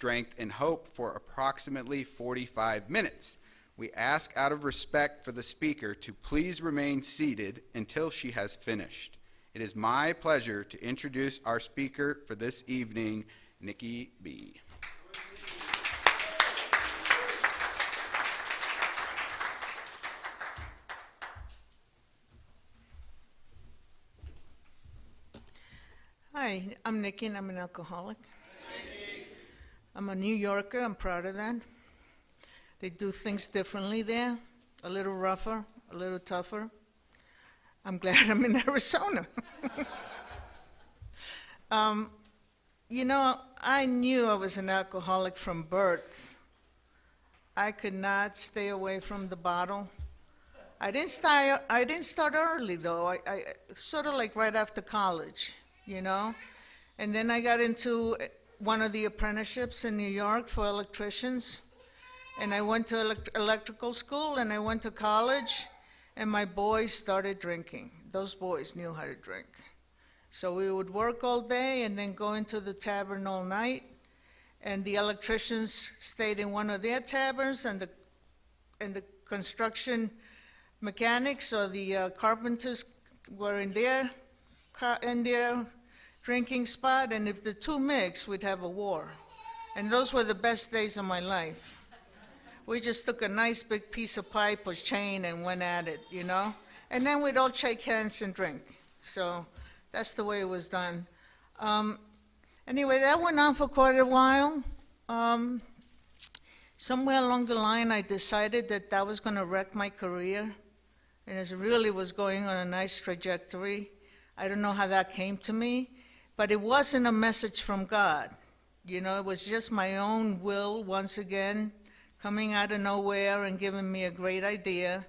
strength, and hope for approximately 45 minutes. We ask out of respect for the speaker to please remain seated until she has finished. It is my pleasure to introduce our speaker for this evening, Nikie B. Hi, I'm Nikie and I'm an alcoholic. I'm a New Yorker, I'm proud of that. They do things differently there, a little rougher, a little tougher. I'm glad I'm in Arizona. You know, I knew I was an alcoholic from birth. I could not stay away from the bottle. I didn't start early though. I sort of like right after college, you know? And then I got into one of the apprenticeships in New York for electricians. And I went to electrical school and I went to college and my boys started drinking. Those boys knew how to drink. So we would work all day and then go into the tavern all night. And the electricians stayed in one of their taverns and the construction mechanics or the carpenters were in their drinking spot. And if the two mixed, we'd have a war. And those were the best days of my life. We just took a nice big piece of pipe or chain and went at it, you know? And then we'd all shake hands and drink. So that's the way it was done. Anyway, that went on for quite a while. Somewhere along the line, I decided that was going to wreck my career. And it really was going on a nice trajectory. I don't know how that came to me, but it wasn't a message from God. You know, it was just my own will, once again, coming out of nowhere and giving me a great idea.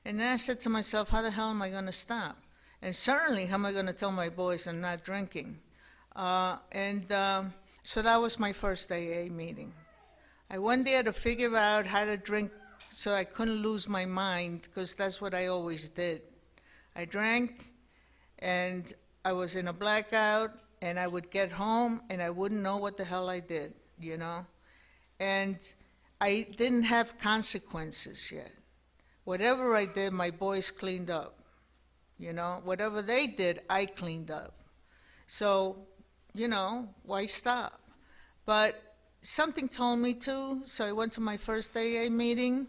And then I said to myself, how the hell am I going to stop? And certainly, how am I going to tell my boys I'm not drinking? So that was my first AA meeting. I went there to figure out how to drink so I couldn't lose my mind, because that's what I always did. I drank, and I was in a blackout, and I would get home, and I wouldn't know what the hell I did, you know? And I didn't have consequences yet. Whatever I did, my boys cleaned up. You know, whatever they did, I cleaned up. So, you know, why stop? But something told me to, so I went to my first AA meeting.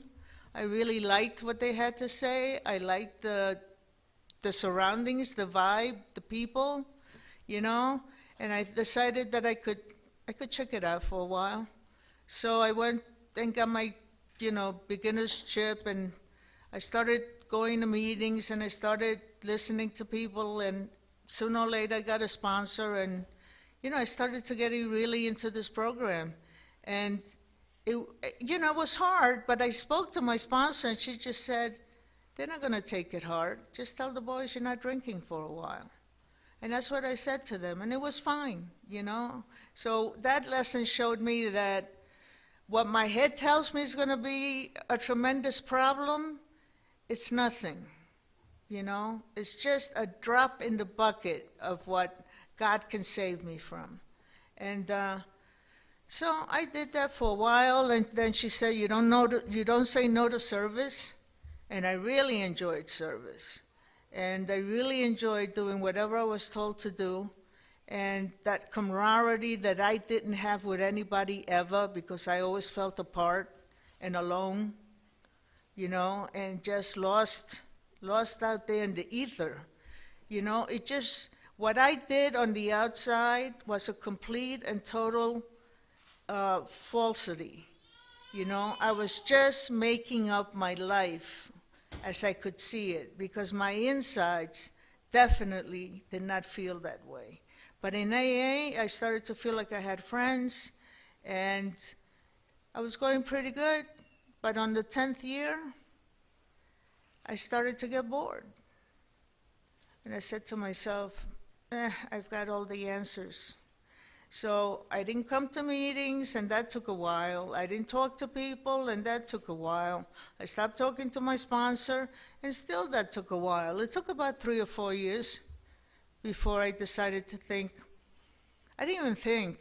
I really liked what they had to say. I liked the surroundings, the vibe, the people, you know, and I decided that I could check it out for a while. So I went and got my, you know, beginner's chip, and I started going to meetings, and I started listening to people, and sooner or later I got a sponsor, and, you know, I started to get really into this program. And, it, you know, it was hard, but I spoke to my sponsor, and she just said, they're not going to take it hard. Just tell the boys you're not drinking for a while. And that's what I said to them, and it was fine, you know. So that lesson showed me that what my head tells me is going to be a tremendous problem, it's nothing, you know? It's just a drop in the bucket of what God can save me from. And so I did that for a while, and then she said, you don't say no to service. And I really enjoyed service. And I really enjoyed doing whatever I was told to do. And that camaraderie that I didn't have with anybody ever, because I always felt apart and alone, you know, and just lost out there in the ether. You know, it just, what I did on the outside was a complete and total falsity. You know, I was just making up my life as I could see it, because my insides definitely did not feel that way. But in AA, I started to feel like I had friends, and I was going pretty good. But on the 10th year, I started to get bored. And I said to myself, I've got all the answers. So I didn't come to meetings, and that took a while. I didn't talk to people, and that took a while. I stopped talking to my sponsor, and still that took a while. It took about 3 or 4 years before I decided to think. I didn't even think.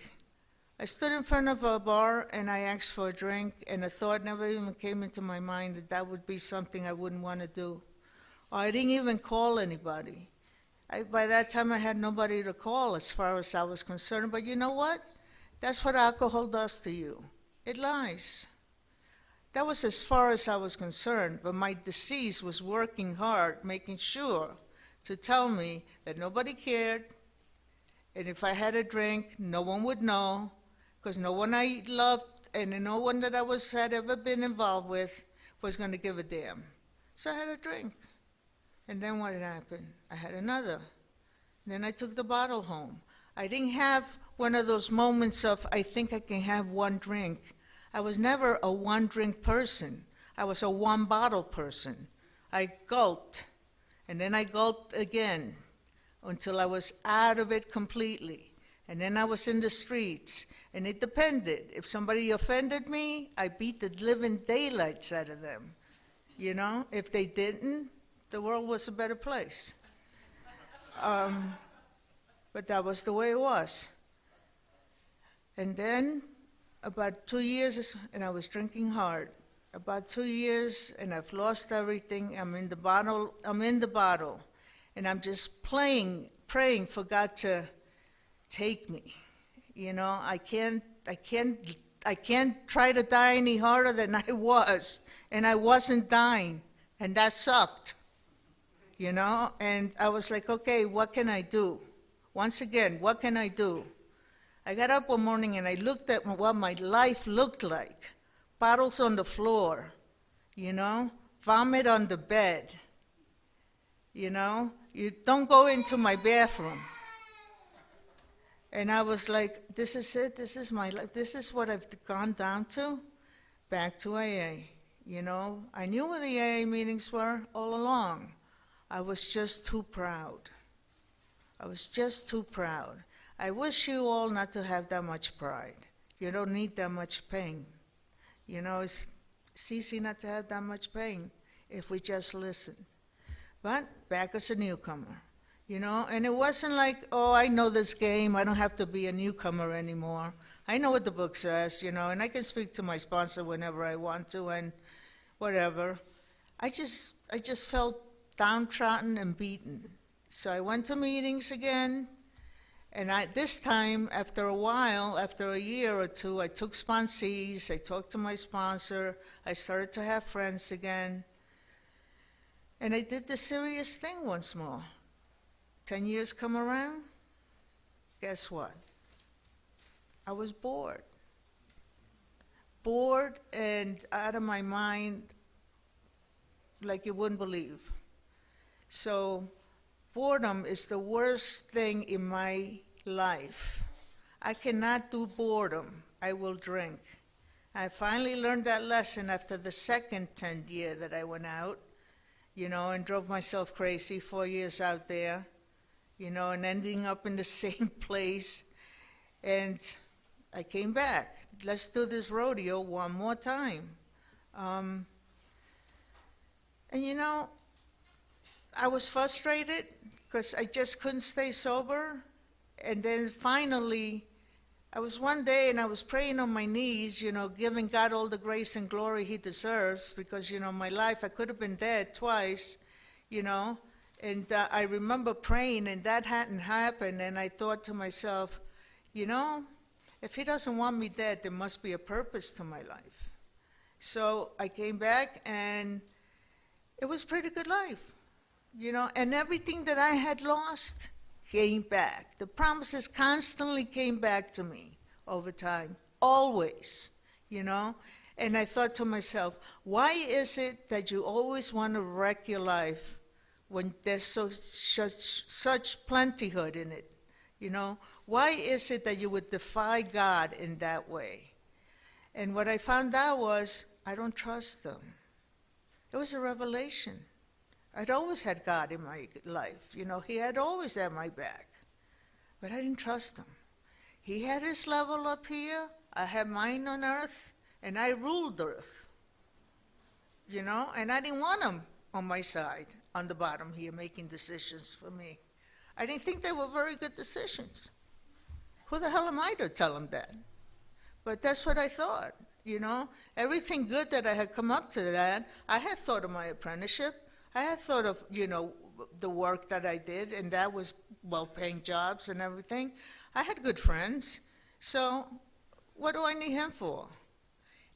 I stood in front of a bar and I asked for a drink, and a thought never even came into my mind that that would be something I wouldn't want to do. Or I didn't even call anybody. By that time, I had nobody to call as far as I was concerned. But you know what? That's what alcohol does to you. It lies. That was as far as I was concerned. But my disease was working hard, making sure to tell me that nobody cared. And if I had a drink, no one would know, because no one I loved and no one that had ever been involved with was going to give a damn. So I had a drink. And then what happened? I had another. Then I took the bottle home. I didn't have one of those moments of, I think I can have one drink. I was never a one-drink person. I was a one-bottle person. I gulped, and then I gulped again until I was out of it completely. And then I was in the streets, and it depended. If somebody offended me, I beat the living daylights out of them. You know, if they didn't, the world was a better place. But that was the way it was. And then, about 2 years, and I was drinking hard. About 2 years, and I've lost everything. I'm in the bottle, and I'm just praying for God to take me. You know, I can't try to die any harder than I was, and I wasn't dying, and that sucked. You know, and I was like, okay, what can I do? Once again, what can I do? I got up one morning and I looked at what my life looked like. Bottles on the floor, you know, vomit on the bed. You know, you don't go into my bathroom. And I was like, this is it, this is my life, this is what I've gone down to, back to AA. You know, I knew where the AA meetings were all along. I was just too proud. I was just too proud. I wish you all not to have that much pride. You don't need that much pain. You know, it's easy not to have that much pain if we just listen. But back as a newcomer, you know, and it wasn't like, oh, I know this game, I don't have to be a newcomer anymore. I know what the book says, you know, and I can speak to my sponsor whenever I want to and whatever. I just felt downtrodden and beaten. So I went to meetings again, and this time, after a while, after a year or two, I took sponsees, I talked to my sponsor, I started to have friends again, and I did the serious thing once more. 10 years come around, guess what? I was bored. Bored and out of my mind like you wouldn't believe. So boredom is the worst thing in my life. I cannot do boredom. I will drink. I finally learned that lesson after the second 10th year that I went out, you know, and drove myself crazy 4 years out there, you know, and ending up in the same place. And I came back. Let's do this rodeo one more time. And you know, I was frustrated because I just couldn't stay sober. And then finally, I was one day and I was praying on my knees, you know, giving God all the grace and glory he deserves because, you know, my life, I could have been dead twice, you know. And I remember praying and that hadn't happened. And I thought to myself, you know, if he doesn't want me dead, there must be a purpose to my life. So I came back and it was a pretty good life, you know, and everything that I had lost came back. The promises constantly came back to me over time, always, you know. And I thought to myself, why is it that you always want to wreck your life when there's such plentyhood in it, you know? Why is it that you would defy God in that way? And what I found out was, I don't trust them. It was a revelation. I'd always had God in my life. You know, he had always had my back. But I didn't trust him. He had his level up here. I had mine on earth. And I ruled earth. You know, and I didn't want him on my side, on the bottom here, making decisions for me. I didn't think they were very good decisions. Who the hell am I to tell him that? But that's what I thought, you know. Everything good that I had come up to that, I had thought of my apprenticeship. I had thought of, you know, the work that I did, and that was well-paying jobs and everything. I had good friends. So what do I need him for?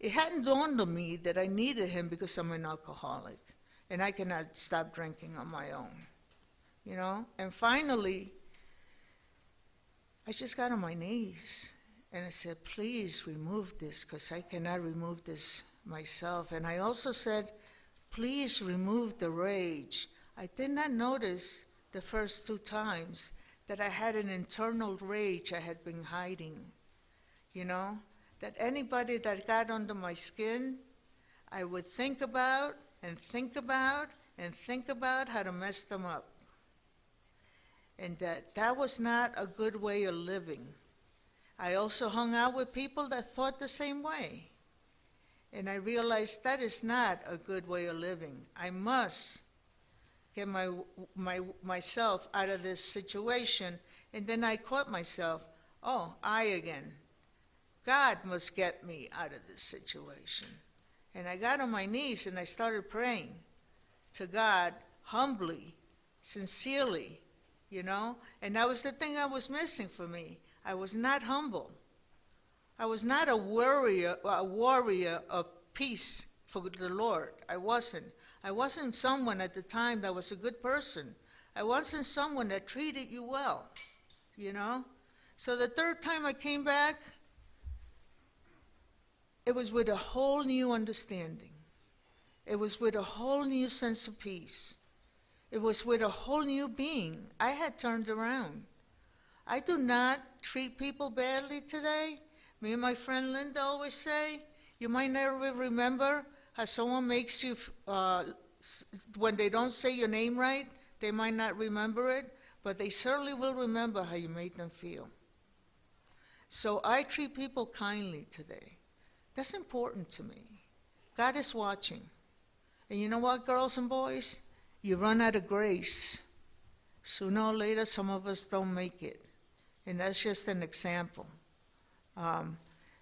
It hadn't dawned on me that I needed him because I'm an alcoholic, and I cannot stop drinking on my own, you know. And finally, I just got on my knees, and I said, please remove this, because I cannot remove this myself. And I also said, please remove the rage. I did not notice the first 2 times that I had an internal rage I had been hiding, you know, that anybody that got under my skin, I would think about and think about and think about how to mess them up. And that was not a good way of living. I also hung out with people that thought the same way. And I realized that is not a good way of living. I must get myself out of this situation. And then I caught myself, oh, I again. God must get me out of this situation. And I got on my knees and I started praying to God humbly, sincerely, you know. And that was the thing I was missing for me. I was not humble. I was not a warrior of peace for the Lord. I wasn't. I wasn't someone at the time that was a good person. I wasn't someone that treated you well, you know. So the 3rd time I came back, it was with a whole new understanding. It was with a whole new sense of peace. It was with a whole new being. I had turned around. I do not treat people badly today. Me and my friend Linda always say, you might never remember how someone makes you, when they don't say your name right, they might not remember it, but they certainly will remember how you made them feel. So I treat people kindly today. That's important to me. God is watching. And you know what, girls and boys? You run out of grace. Sooner or later, some of us don't make it. And that's just an example.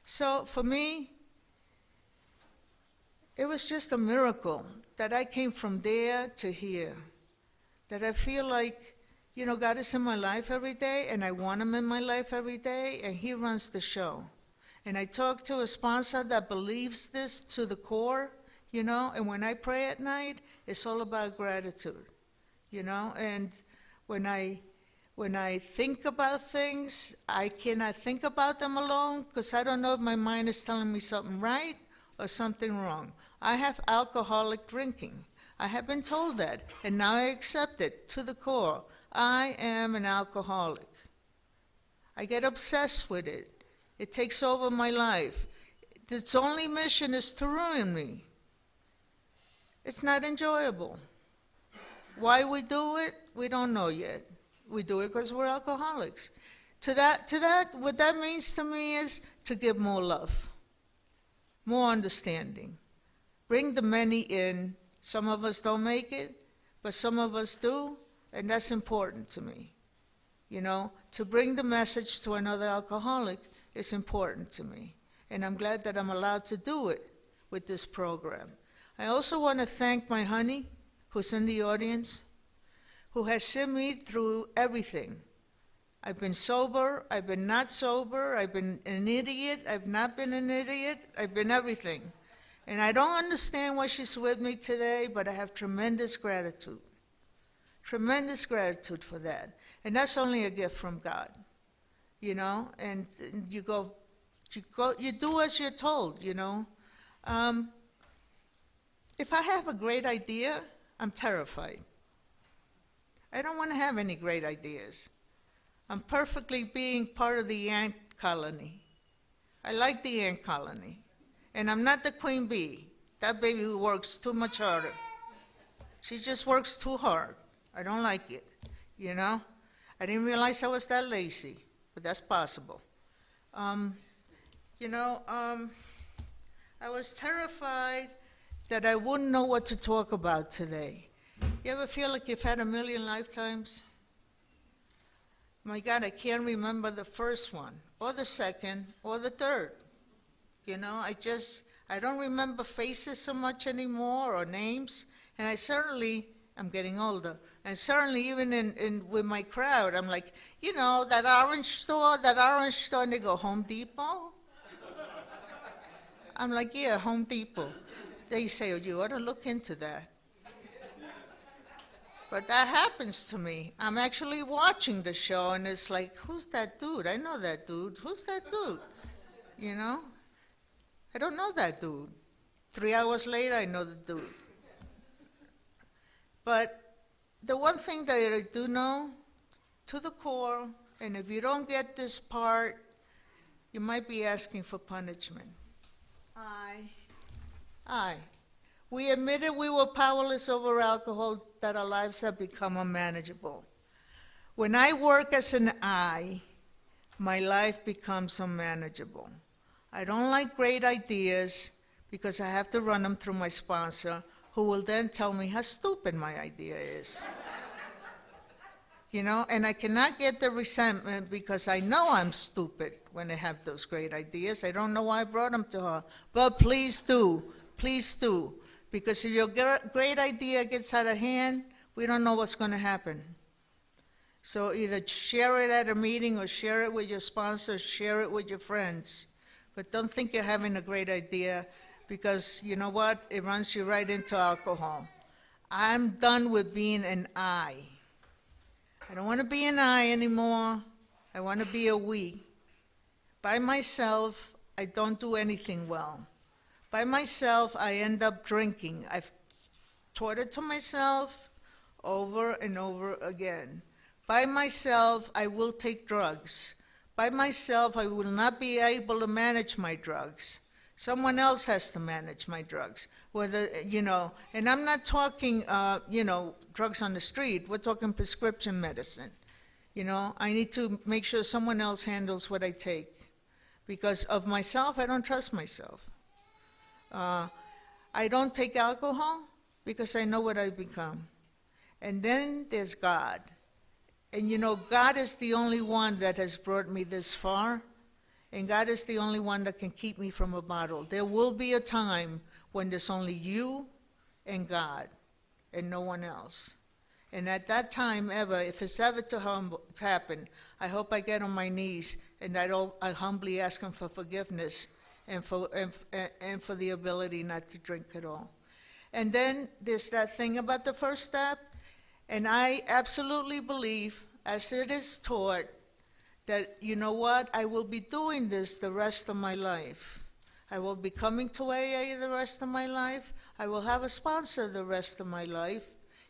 So for me, it was just a miracle that I came from there to here. That I feel like, you know, God is in my life every day, and I want him in my life every day, and he runs the show. And I talked to a sponsor that believes this to the core, you know, and when I pray at night, it's all about gratitude, you know. And when I think about things, I cannot think about them alone because I don't know if my mind is telling me something right or something wrong. I have alcoholic drinking. I have been told that, and now I accept it to the core. I am an alcoholic. I get obsessed with it. It takes over my life. Its only mission is to ruin me. It's not enjoyable. Why we do it, we don't know yet. We do it because we're alcoholics. To that, what that means to me is to give more love, more understanding. Bring the many in. Some of us don't make it, but some of us do, and that's important to me. You know, to bring the message to another alcoholic is important to me, and I'm glad that I'm allowed to do it with this program. I also want to thank my honey, who's in the audience, who has seen me through everything. I've been sober, I've been not sober, I've been an idiot, I've not been an idiot, I've been everything. And I don't understand why she's with me today, but I have tremendous gratitude. Tremendous gratitude for that. And that's only a gift from God, you know? And you do as you're told, you know? If I have a great idea, I'm terrified. I don't want to have any great ideas. I'm perfectly being part of the ant colony. I like the ant colony. And I'm not the queen bee. That baby who works too much harder. She just works too hard. I don't like it, you know? I didn't realize I was that lazy, but that's possible. I was terrified that I wouldn't know what to talk about today. You ever feel like you've had a million lifetimes? My God, I can't remember the first one, or the second, or the third. You know, I don't remember faces so much anymore or names. And I'm getting older. And certainly even with my crowd, I'm like, you know, that orange store, and they go, Home Depot? I'm like, yeah, Home Depot. They say, oh, you ought to look into that. But that happens to me. I'm actually watching the show, and it's like, who's that dude? I know that dude. Who's that dude? You know? I don't know that dude. 3 hours later, I know the dude. But the one thing that I do know, to the core, and if you don't get this part, you might be asking for punishment. We admitted we were powerless over alcohol, that our lives have become unmanageable. When I work as an I, my life becomes unmanageable. I don't like great ideas because I have to run them through my sponsor, who will then tell me how stupid my idea is. You know, and I cannot get the resentment because I know I'm stupid when I have those great ideas. I don't know why I brought them to her. But please do. Please do. Because if your great idea gets out of hand, we don't know what's going to happen. So either share it at a meeting or share it with your sponsor, share it with your friends. But don't think you're having a great idea because, you know what, it runs you right into alcohol. I'm done with being an I. I don't want to be an I anymore. I want to be a we. By myself, I don't do anything well. By myself, I end up drinking. I've taught it to myself over and over again. By myself, I will take drugs. By myself, I will not be able to manage my drugs. Someone else has to manage my drugs. Whether, you know, and I'm not talking, you know, drugs on the street. We're talking prescription medicine. You know, I need to make sure someone else handles what I take. Because of myself, I don't trust myself. I don't take alcohol because I know what I've become. And then there's God. And you know, God is the only one that has brought me this far. And God is the only one that can keep me from a bottle. There will be a time when there's only you and God and no one else. And at that time ever, if it's ever to happen, I hope I get on my knees and I humbly ask him for forgiveness and for the ability not to drink at all. And then there's that thing about the first step. And I absolutely believe, as it is taught, that, you know what, I will be doing this the rest of my life. I will be coming to AA the rest of my life. I will have a sponsor the rest of my life,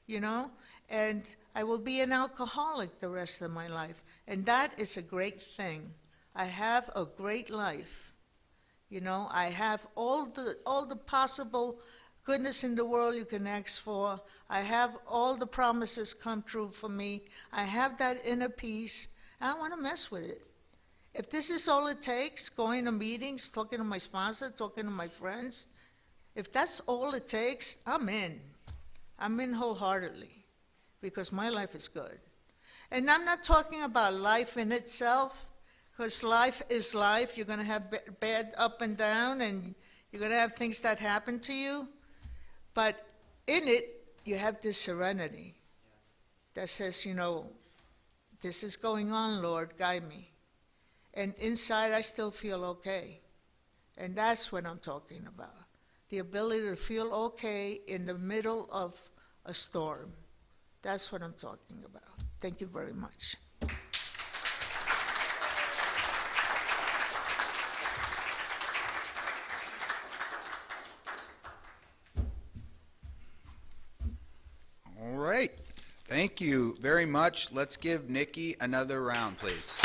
you know, and I will be an alcoholic the rest of my life. And that is a great thing. I have a great life. You know, I have all the possible goodness in the world you can ask for. I have all the promises come true for me. I have that inner peace. I don't want to mess with it. If this is all it takes, going to meetings, talking to my sponsor, talking to my friends, if that's all it takes, I'm in. I'm in wholeheartedly because my life is good. And I'm not talking about life in itself, because life is life. You're going to have bad up and down, and you're going to have things that happen to you. But in it, you have this serenity that says, you know, this is going on, Lord, guide me. And inside, I still feel okay. And that's what I'm talking about. The ability to feel okay in the middle of a storm. That's what I'm talking about. Thank you very much. All right. Thank you very much. Let's give Nikie another round, please.